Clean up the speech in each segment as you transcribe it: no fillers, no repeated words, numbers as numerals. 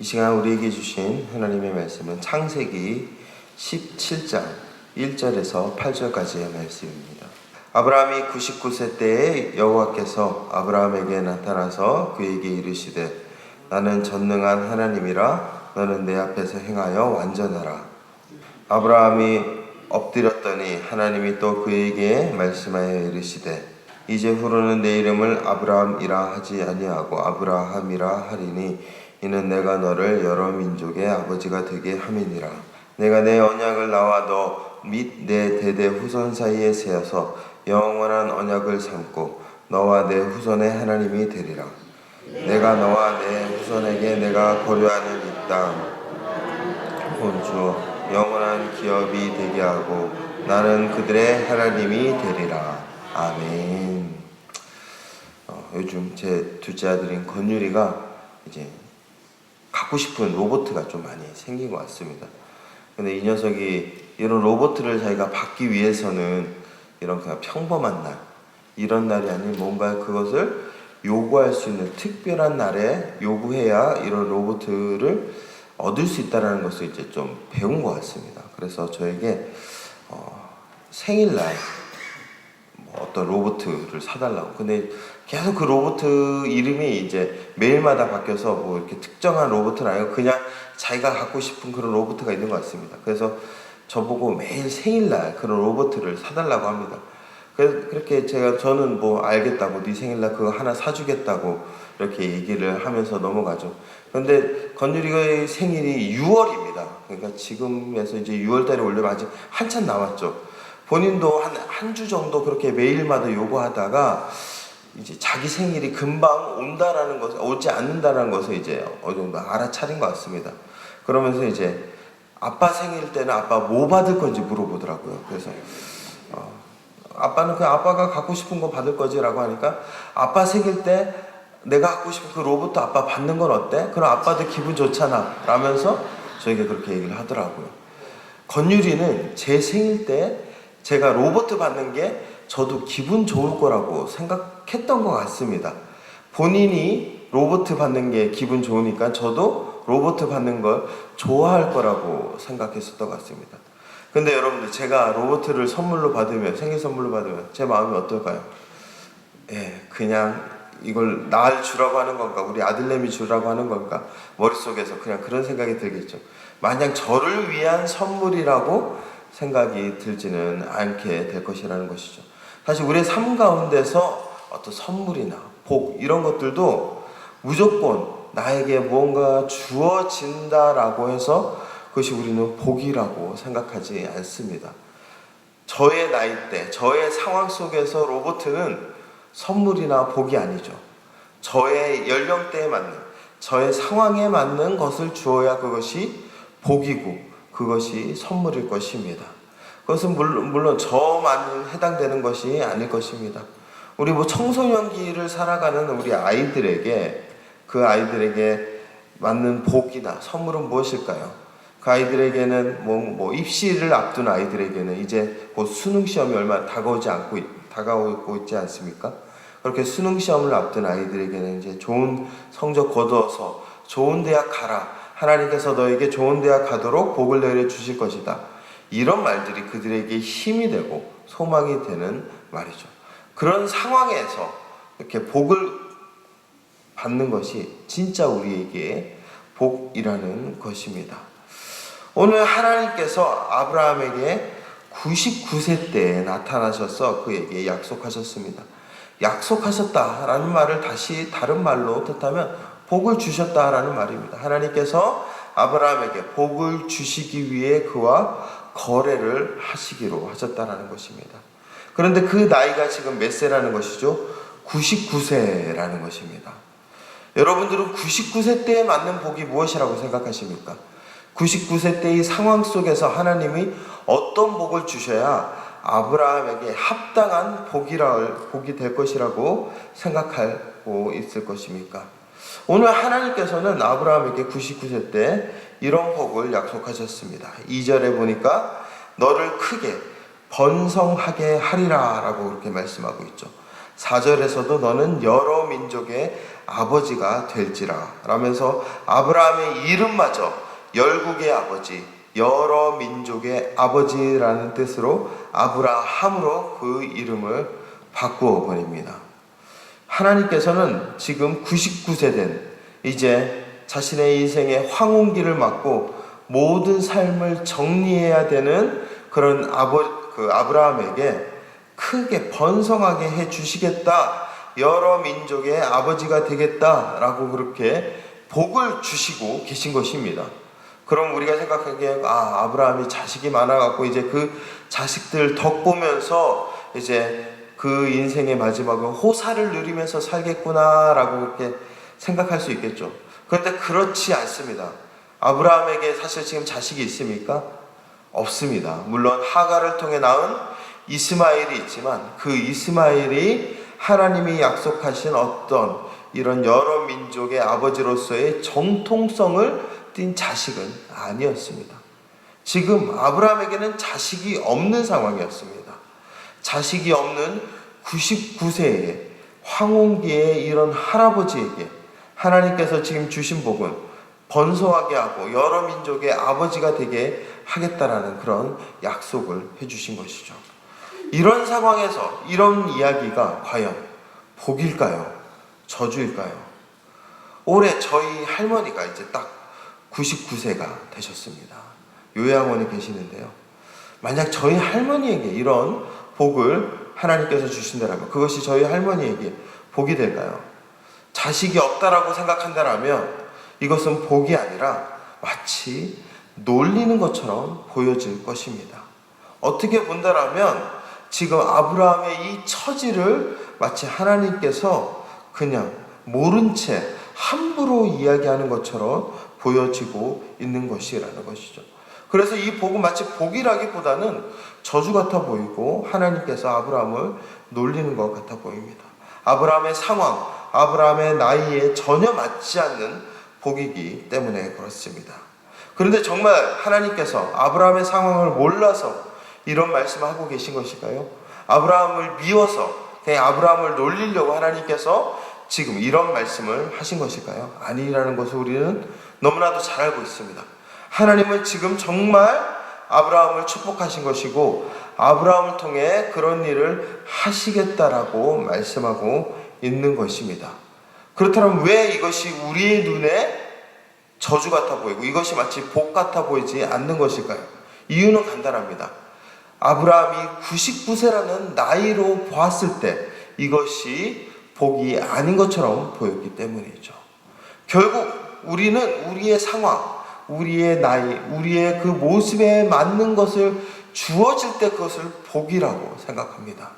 이 시간 우리에게 주신 하나님의 말씀은 창세기 17장 1절에서 8절까지의 말씀입니다. 아브라함이 99세 때에 여호와께서 아브라함에게 나타나서 그에게 이르시되 나는 전능한 하나님이라 너는 내 앞에서 행하여 완전하라. 아브라함이 엎드렸더니 하나님이 또 그에게 말씀하여 이르시되 이제 후로는 내 이름을 아브라함이라 하지 아니하고 아브라함이라 하리니 이는 내가 너를 여러 민족의 아버지가 되게 함이니라. 내가 내 언약을 나와 너 및 내 대대 후손 사이에 세워서 영원한 언약을 삼고 너와 내 후손의 하나님이 되리라. 내가 너와 내 후손에게 내가 거류하는 이 땅 온주 영원한 기업이 되게 하고 나는 그들의 하나님이 되리라. 아멘. 요즘 제 둘째 아들인 건율이가 이제 갖고 싶은 로봇가 좀 많이 생긴 것 같습니다. 근데 이 녀석이 이런 로봇을 자기가 받기 위해서는 이런 그냥 평범한 날, 이런 날이 아닌 뭔가 그것을 요구할 수 있는 특별한 날에 요구해야 이런 로봇을 얻을 수 있다는 것을 이제 좀 배운 것 같습니다. 그래서 저에게 생일날 어떤 로봇을 사달라고. 근데 계속 그 로봇 이름이 이제 매일마다 바뀌어서 뭐 이렇게 특정한 로봇은 아니고 그냥 자기가 갖고 싶은 그런 로봇가 있는 것 같습니다. 그래서 저보고 매일 생일날 그런 로봇을 사달라고 합니다. 그래서 그렇게 저는 뭐 알겠다고 네 생일날 그거 하나 사주겠다고 이렇게 얘기를 하면서 넘어가죠. 그런데 건율이의 생일이 6월입니다. 그러니까 지금에서 이제 6월달에 올려면 아직 한참 남았죠. 본인도 한 주 정도 그렇게 매일마다 요구하다가 이제 자기 생일이 금방 온다라는 것을, 오지 않는다라는 것을 이제 어느 정도 알아차린 것 같습니다. 그러면서 이제 아빠 생일 때는 아빠 뭐 받을 건지 물어보더라고요. 그래서 아빠는 그냥 아빠가 갖고 싶은 거 받을 거지라고 하니까 아빠 생일 때 내가 갖고 싶은 그 로봇 아빠 받는 건 어때? 그럼 아빠도 기분 좋잖아 라면서 저에게 그렇게 얘기를 하더라고요. 건율이는 제 생일 때 제가 로봇 받는 게 저도 기분 좋을 거라고 생각했던 것 같습니다. 본인이 로봇 받는 게 기분 좋으니까 저도 로봇 받는 걸 좋아할 거라고 생각했었던 것 같습니다. 근데 여러분들 제가 로봇을 선물로 받으면, 생일 선물로 받으면 제 마음이 어떨까요? 그냥 이걸 날 주라고 하는 건가, 우리 아들내미 주라고 하는 건가, 머릿속에서 그냥 그런 생각이 들겠죠. 마냥 저를 위한 선물이라고 생각이 들지는 않게 될 것이라는 것이죠. 사실 우리의 삶 가운데서 어떤 선물이나 복 이런 것들도 무조건 나에게 무언가 주어진다라고 해서 그것이 우리는 복이라고 생각하지 않습니다. 저의 나이대, 저의 상황 속에서 로봇은 선물이나 복이 아니죠. 저의 연령대에 맞는, 저의 상황에 맞는 것을 주어야 그것이 복이고 그것이 선물일 것입니다. 그것은 물론 저만 해당되는 것이 아닐 것입니다. 우리 청소년기를 살아가는 우리 아이들에게, 그 아이들에게 맞는 복이나 선물은 무엇일까요? 그 아이들에게는 입시를 앞둔 아이들에게는 이제 곧 수능 시험이 얼마 다가오고 있지 않습니까? 그렇게 수능 시험을 앞둔 아이들에게는 이제 좋은 성적 거두어서 좋은 대학 가라. 하나님께서 너에게 좋은 대학 가도록 복을 내려 주실 것이다. 이런 말들이 그들에게 힘이 되고 소망이 되는 말이죠. 그런 상황에서 이렇게 복을 받는 것이 진짜 우리에게 복이라는 것입니다. 오늘 하나님께서 아브라함에게 99세 때에 나타나셔서 그에게 약속하셨습니다. 약속하셨다라는 말을 다시 다른 말로 뜻하면 복을 주셨다라는 말입니다. 하나님께서 아브라함에게 복을 주시기 위해 그와 거래를 하시기로 하셨다라는 것입니다. 그런데 그 나이가 지금 몇 세라는 것이죠? 99세라는 것입니다. 여러분들은 99세 때에 맞는 복이 무엇이라고 생각하십니까? 99세 때의 상황 속에서 하나님이 어떤 복을 주셔야 아브라함에게 합당한 복이 될 것이라고 생각하고 있을 것입니까? 오늘 하나님께서는 아브라함에게 99세 때 이런 복을 약속하셨습니다. 2절에 보니까 너를 크게 번성하게 하리라 라고 그렇게 말씀하고 있죠. 4절에서도 너는 여러 민족의 아버지가 될지라 라면서 아브라함의 이름마저 열국의 아버지, 여러 민족의 아버지라는 뜻으로 아브라함으로 그 이름을 바꾸어 버립니다. 하나님께서는 지금 99세 된 이제 자신의 인생의 황혼기를 맞고 모든 삶을 정리해야 되는 그런 아브라함에게 크게 번성하게 해 주시겠다, 여러 민족의 아버지가 되겠다라고 그렇게 복을 주시고 계신 것입니다. 그럼 우리가 생각하기에 아브라함이 자식이 많아갖고 이제 그 자식들 덕 보면서 이제 그 인생의 마지막은 호사를 누리면서 살겠구나라고 그렇게 생각할 수 있겠죠. 그런데 그렇지 않습니다. 아브라함에게 사실 지금 자식이 있습니까? 없습니다. 물론 하갈을 통해 낳은 이스마엘이 있지만 그 이스마엘이 하나님이 약속하신 어떤 이런 여러 민족의 아버지로서의 정통성을 띈 자식은 아니었습니다. 지금 아브라함에게는 자식이 없는 상황이었습니다. 자식이 없는 99세의 황혼기의 이런 할아버지에게 하나님께서 지금 주신 복은 번성하게 하고 여러 민족의 아버지가 되게 하겠다라는 그런 약속을 해주신 것이죠. 이런 상황에서 이런 이야기가 과연 복일까요? 저주일까요? 올해 저희 할머니가 이제 딱 99세가 되셨습니다. 요양원에 계시는데요. 만약 저희 할머니에게 이런 복을 하나님께서 주신다면 그것이 저희 할머니에게 복이 될까요? 자식이 없다라고 생각한다면 이것은 복이 아니라 마치 놀리는 것처럼 보여질 것입니다. 어떻게 본다라면 지금 아브라함의 이 처지를 마치 하나님께서 그냥 모른 채 함부로 이야기하는 것처럼 보여지고 있는 것이라는 것이죠. 그래서 이 복은 마치 복이라기보다는 저주 같아 보이고 하나님께서 아브라함을 놀리는 것 같아 보입니다. 아브라함의 상황, 아브라함의 나이에 전혀 맞지 않는 복이기 때문에 그렇습니다. 그런데 정말 하나님께서 아브라함의 상황을 몰라서 이런 말씀을 하고 계신 것일까요? 아브라함을 미워서 그냥 아브라함을 놀리려고 하나님께서 지금 이런 말씀을 하신 것일까요? 아니라는 것을 우리는 너무나도 잘 알고 있습니다. 하나님은 지금 정말 아브라함을 축복하신 것이고 아브라함을 통해 그런 일을 하시겠다라고 말씀하고 있는 것입니다. 그렇다면 왜 이것이 우리의 눈에 저주 같아 보이고 이것이 마치 복 같아 보이지 않는 것일까요? 이유는 간단합니다. 아브라함이 99세라는 나이로 보았을 때 이것이 복이 아닌 것처럼 보였기 때문이죠. 결국 우리는 우리의 상황, 우리의 나이, 우리의 그 모습에 맞는 것을 주어질 때 그것을 복이라고 생각합니다.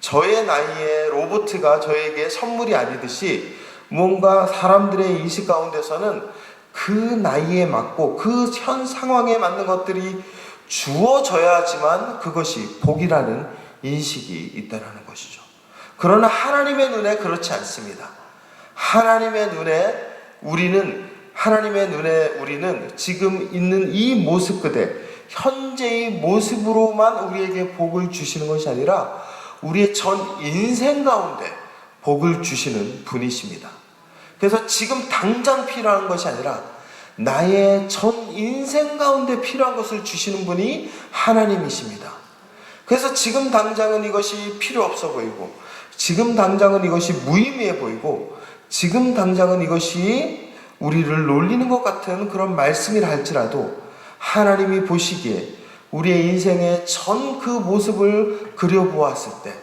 저의 나이에 로봇가 저에게 선물이 아니듯이 뭔가 사람들의 인식 가운데서는 그 나이에 맞고 그 현 상황에 맞는 것들이 주어져야지만 그것이 복이라는 인식이 있다는 것이죠. 그러나 하나님의 눈에 그렇지 않습니다. 하나님의 눈에 우리는 지금 있는 이 모습 그대, 현재의 모습으로만 우리에게 복을 주시는 것이 아니라 우리의 전 인생 가운데 복을 주시는 분이십니다. 그래서 지금 당장 필요한 것이 아니라 나의 전 인생 가운데 필요한 것을 주시는 분이 하나님이십니다. 그래서 지금 당장은 이것이 필요 없어 보이고 지금 당장은 이것이 무의미해 보이고 지금 당장은 이것이 우리를 놀리는 것 같은 그런 말씀이라 할지라도 하나님이 보시기에 우리의 인생의 전 그 모습을 그려보았을 때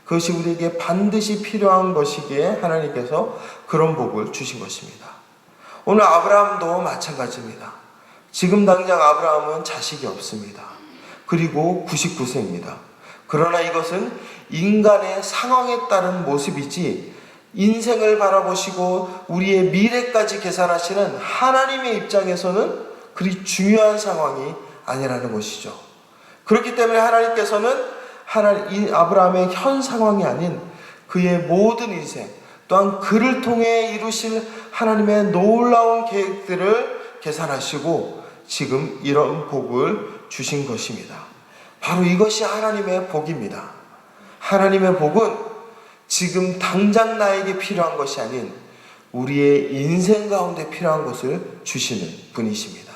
그것이 우리에게 반드시 필요한 것이기에 하나님께서 그런 복을 주신 것입니다. 오늘 아브라함도 마찬가지입니다. 지금 당장 아브라함은 자식이 없습니다. 그리고 99세입니다. 그러나 이것은 인간의 상황에 따른 모습이지 인생을 바라보시고 우리의 미래까지 계산하시는 하나님의 입장에서는 그리 중요한 상황이 아니라는 것이죠. 그렇기 때문에 하나님께서는 아브라함의 현 상황이 아닌 그의 모든 인생 또한 그를 통해 이루실 하나님의 놀라운 계획들을 계산하시고 지금 이런 복을 주신 것입니다. 바로 이것이 하나님의 복입니다. 하나님의 복은 지금 당장 나에게 필요한 것이 아닌 우리의 인생 가운데 필요한 것을 주시는 분이십니다.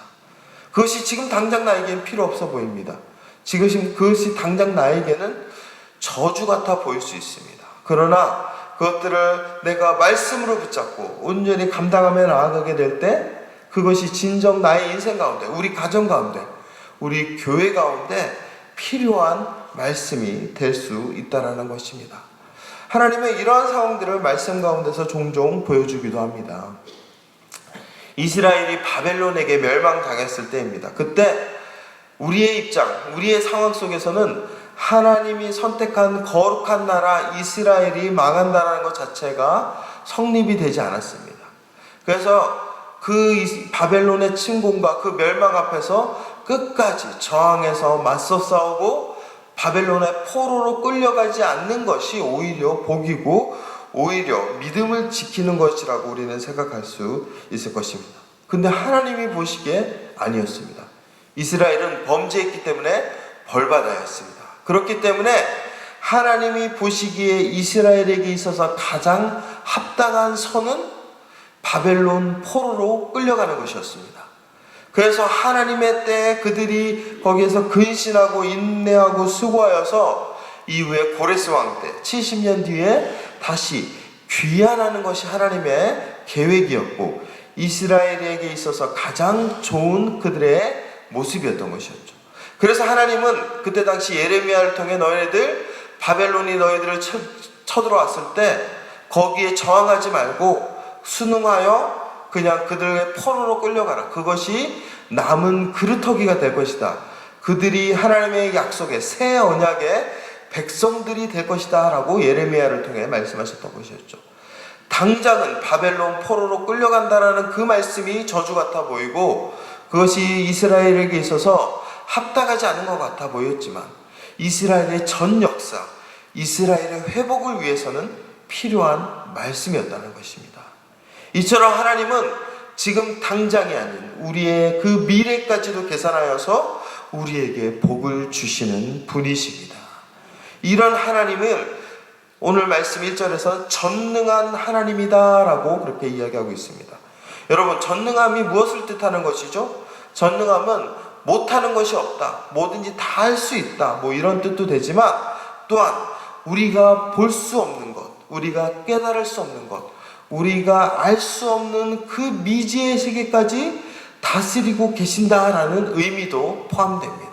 그것이 지금 당장 나에게는 필요 없어 보입니다. 지금 그것이 당장 나에게는 저주 같아 보일 수 있습니다. 그러나 그것들을 내가 말씀으로 붙잡고 온전히 감당하며 나아가게 될 때 그것이 진정 나의 인생 가운데, 우리 가정 가운데, 우리 교회 가운데 필요한 말씀이 될 수 있다는 것입니다. 하나님의 이러한 상황들을 말씀 가운데서 종종 보여주기도 합니다. 이스라엘이 바벨론에게 멸망당했을 때입니다. 그때 우리의 입장, 우리의 상황 속에서는 하나님이 선택한 거룩한 나라 이스라엘이 망한다는 것 자체가 성립이 되지 않았습니다. 그래서 그 바벨론의 침공과 그 멸망 앞에서 끝까지 저항해서 맞서 싸우고 바벨론의 포로로 끌려가지 않는 것이 오히려 복이고 오히려 믿음을 지키는 것이라고 우리는 생각할 수 있을 것입니다. 근데 하나님이 보시기에 아니었습니다. 이스라엘은 범죄했기 때문에 벌받아야 했습니다. 그렇기 때문에 하나님이 보시기에 이스라엘에게 있어서 가장 합당한 선은 바벨론 포로로 끌려가는 것이었습니다. 그래서 하나님의 때에 그들이 거기에서 근신하고 인내하고 수고하여서 이후에 고레스 왕 때 70년 뒤에 다시 귀환하는 것이 하나님의 계획이었고 이스라엘에게 있어서 가장 좋은 그들의 모습이었던 것이었죠. 그래서 하나님은 그때 당시 예레미야를 통해 너희들 바벨론이 너희들을 쳐들어왔을 때 거기에 저항하지 말고 순응하여 그냥 그들의 포로로 끌려가라. 그것이 남은 그루터기가 될 것이다. 그들이 하나님의 약속의 새 언약의 백성들이 될 것이다 라고 예레미야를 통해 말씀하셨던 것이었죠. 당장은 바벨론 포로로 끌려간다라는 그 말씀이 저주 같아 보이고 그것이 이스라엘에게 있어서 합당하지 않은 것 같아 보였지만 이스라엘의 전 역사, 이스라엘의 회복을 위해서는 필요한 말씀이었다는 것입니다. 이처럼 하나님은 지금 당장이 아닌 우리의 그 미래까지도 계산하여서 우리에게 복을 주시는 분이십니다. 이런 하나님을 오늘 말씀 1절에서 전능한 하나님이다 라고 그렇게 이야기하고 있습니다. 여러분, 전능함이 무엇을 뜻하는 것이죠? 전능함은 못하는 것이 없다, 뭐든지 다 할 수 있다, 뭐 이런 뜻도 되지만 또한 우리가 볼 수 없는 것, 우리가 깨달을 수 없는 것, 우리가 알 수 없는 그 미지의 세계까지 다스리고 계신다라는 의미도 포함됩니다.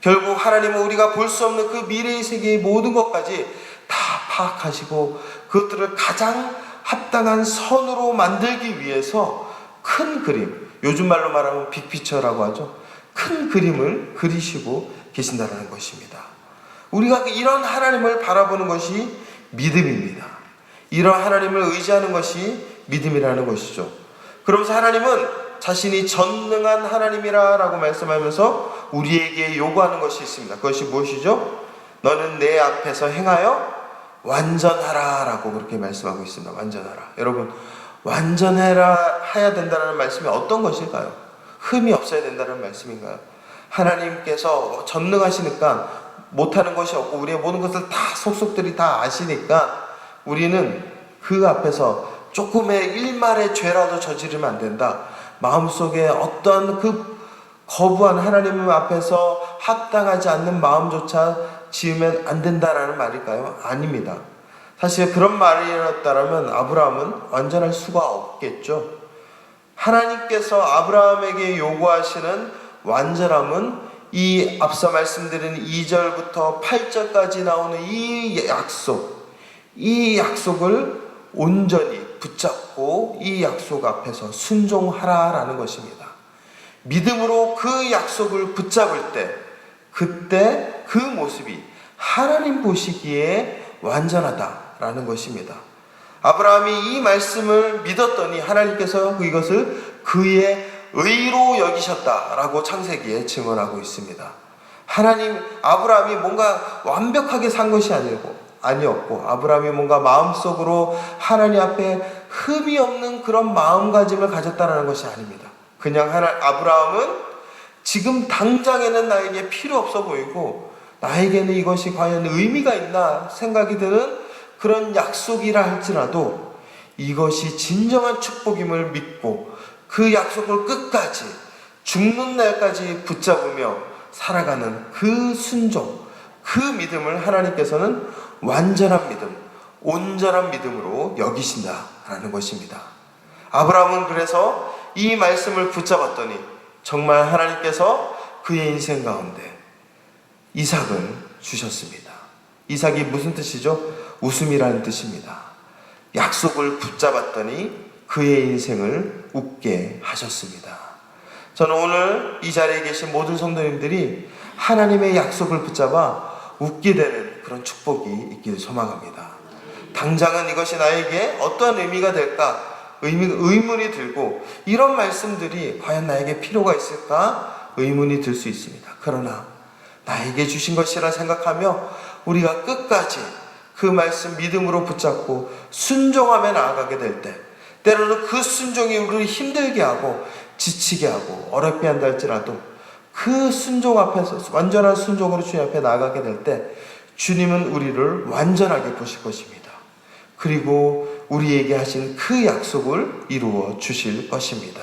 결국 하나님은 우리가 볼 수 없는 그 미래의 세계의 모든 것까지 다 파악하시고 그것들을 가장 합당한 선으로 만들기 위해서 큰 그림, 요즘 말로 말하면 빅피처라고 하죠. 큰 그림을 그리시고 계신다는 것입니다. 우리가 이런 하나님을 바라보는 것이 믿음입니다. 이런 하나님을 의지하는 것이 믿음이라는 것이죠. 그러면서 하나님은 자신이 전능한 하나님이라고 말씀하면서 우리에게 요구하는 것이 있습니다. 그것이 무엇이죠? 너는 내 앞에서 행하여 완전하라 라고 그렇게 말씀하고 있습니다. 완전하라. 여러분, 완전해야 된다는 말씀이 어떤 것일까요? 흠이 없어야 된다는 말씀인가요? 하나님께서 전능하시니까 못하는 것이 없고 우리의 모든 것을 다 속속들이 다 아시니까 우리는 그 앞에서 조금의 일말의 죄라도 저지르면 안 된다. 마음속에 어떤 그 거부한 하나님 앞에서 합당하지 않는 마음조차 지으면 안 된다라는 말일까요? 아닙니다. 사실 그런 말이었다면 아브라함은 완전할 수가 없겠죠. 하나님께서 아브라함에게 요구하시는 완전함은 이 앞서 말씀드린 2절부터 8절까지 나오는 이 약속을 온전히 붙잡고 이 약속 앞에서 순종하라라는 것입니다. 믿음으로 그 약속을 붙잡을 때 그때 그 모습이 하나님 보시기에 완전하다라는 것입니다. 아브라함이 이 말씀을 믿었더니 하나님께서 이것을 그의 의로 여기셨다라고 창세기에 증언하고 있습니다. 아브라함이 뭔가 완벽하게 산 것이 아니었고 아브라함이 뭔가 마음속으로 하나님 앞에 흠이 없는 그런 마음가짐을 가졌다는 것이 아닙니다. 그냥 아브라함은 지금 당장에는 나에게 필요 없어 보이고 나에게는 이것이 과연 의미가 있나 생각이 드는 그런 약속이라 할지라도 이것이 진정한 축복임을 믿고 그 약속을 끝까지 죽는 날까지 붙잡으며 살아가는 그 순종, 그 믿음을 하나님께서는 완전한 믿음, 온전한 믿음으로 여기신다라는 것입니다. 아브라함은 그래서 이 말씀을 붙잡았더니 정말 하나님께서 그의 인생 가운데 이삭을 주셨습니다. 이삭이 무슨 뜻이죠? 웃음이라는 뜻입니다. 약속을 붙잡았더니 그의 인생을 웃게 하셨습니다. 저는 오늘 이 자리에 계신 모든 성도님들이 하나님의 약속을 붙잡아 웃게 되는 그런 축복이 있기를 소망합니다. 당장은 이것이 나에게 어떤 의미가 될까 의문이 들고, 이런 말씀들이 과연 나에게 필요가 있을까 의문이 들 수 있습니다. 그러나 나에게 주신 것이라 생각하며 우리가 끝까지 그 말씀 믿음으로 붙잡고 순종하며 나아가게 될 때, 때로는 그 순종이 우리를 힘들게 하고 지치게 하고 어렵게 한다 할지라도 그 순종 앞에서 완전한 순종으로 주님 앞에 나아가게 될 때 주님은 우리를 완전하게 보실 것입니다. 그리고 우리에게 하신 그 약속을 이루어 주실 것입니다.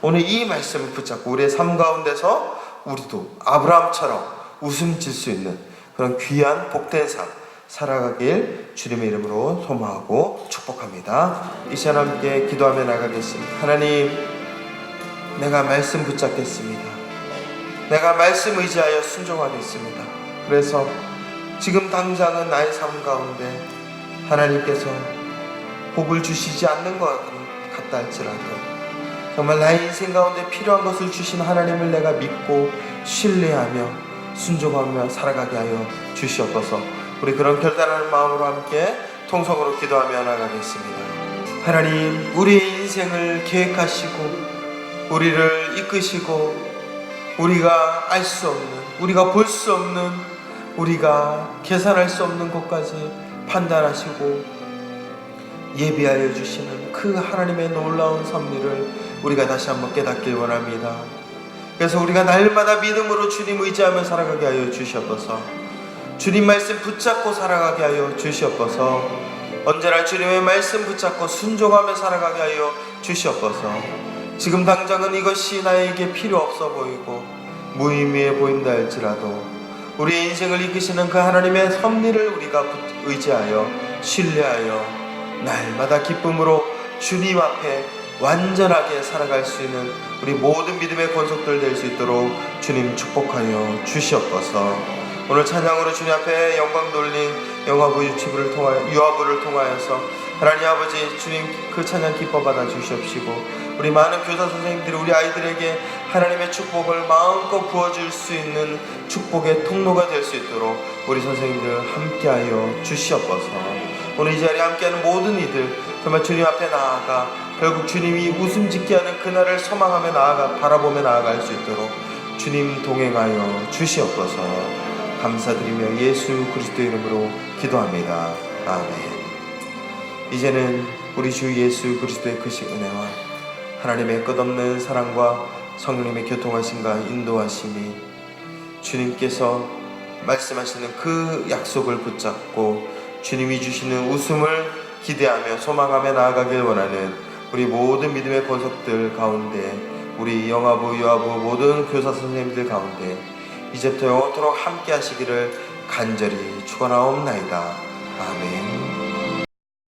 오늘 이 말씀을 붙잡고 우리의 삶 가운데서 우리도 아브라함처럼 웃음 질 수 있는 그런 귀한 복된 삶 살아가길 주님의 이름으로 소망하고 축복합니다. 이 시간 함께 기도하며 나가겠습니다. 하나님, 내가 말씀 붙잡겠습니다. 내가 말씀 의지하여 순종하겠습니다. 그래서 지금 당장은 나의 삶 가운데 하나님께서 복을 주시지 않는 것 같다 할지라도 정말 나의 인생 가운데 필요한 것을 주신 하나님을 내가 믿고 신뢰하며 순종하며 살아가게 하여 주시옵소서. 우리 그런 결단하는 마음으로 함께 통성으로 기도하며 나가겠습니다. 하나님, 우리의 인생을 계획하시고 우리를 이끄시고 우리가 알 수 없는, 우리가 볼 수 없는, 우리가 계산할 수 없는 곳까지 판단하시고 예비하여 주시는 그 하나님의 놀라운 섭리를 우리가 다시 한번 깨닫길 원합니다. 그래서 우리가 날마다 믿음으로 주님 의지하며 살아가게 하여 주시옵소서. 주님 말씀 붙잡고 살아가게 하여 주시옵소서. 언제나 주님의 말씀 붙잡고 순종하며 살아가게 하여 주시옵소서. 지금 당장은 이것이 나에게 필요 없어 보이고 무의미해 보인다 할지라도 우리의 인생을 이끄시는 그 하나님의 섭리를 우리가 의지하여 신뢰하여 날마다 기쁨으로 주님 앞에 완전하게 살아갈 수 있는 우리 모든 믿음의 권속들 될 수 있도록 주님 축복하여 주시옵소서. 오늘 찬양으로 주님 앞에 영광 돌린 영화부 유튜브를 유아부를 통하여서 하나님 아버지 주님 그 찬양 기뻐 받아 주시옵시고, 우리 많은 교사 선생님들이 우리 아이들에게 하나님의 축복을 마음껏 부어줄 수 있는 축복의 통로가 될 수 있도록 우리 선생님들 함께하여 주시옵소서. 오늘 이 자리에 함께하는 모든 이들 정말 주님 앞에 나아가 결국 주님이 웃음 짓게 하는 그날을 소망하며 바라보며 나아갈 수 있도록 주님 동행하여 주시옵소서. 감사드리며 예수 그리스도 이름으로 기도합니다. 아멘. 이제는 우리 주 예수 그리스도의 크신 은혜와 하나님의 끝없는 사랑과 성령님의 교통하심과 인도하심이 주님께서 말씀하시는 그 약속을 붙잡고 주님이 주시는 웃음을 기대하며 소망하며 나아가길 원하는 우리 모든 믿음의 권속들 가운데, 우리 영화부 유아부 모든 교사 선생님들 가운데 이제부터 영원토록 함께 하시기를 간절히 축원하옵나이다. 아멘.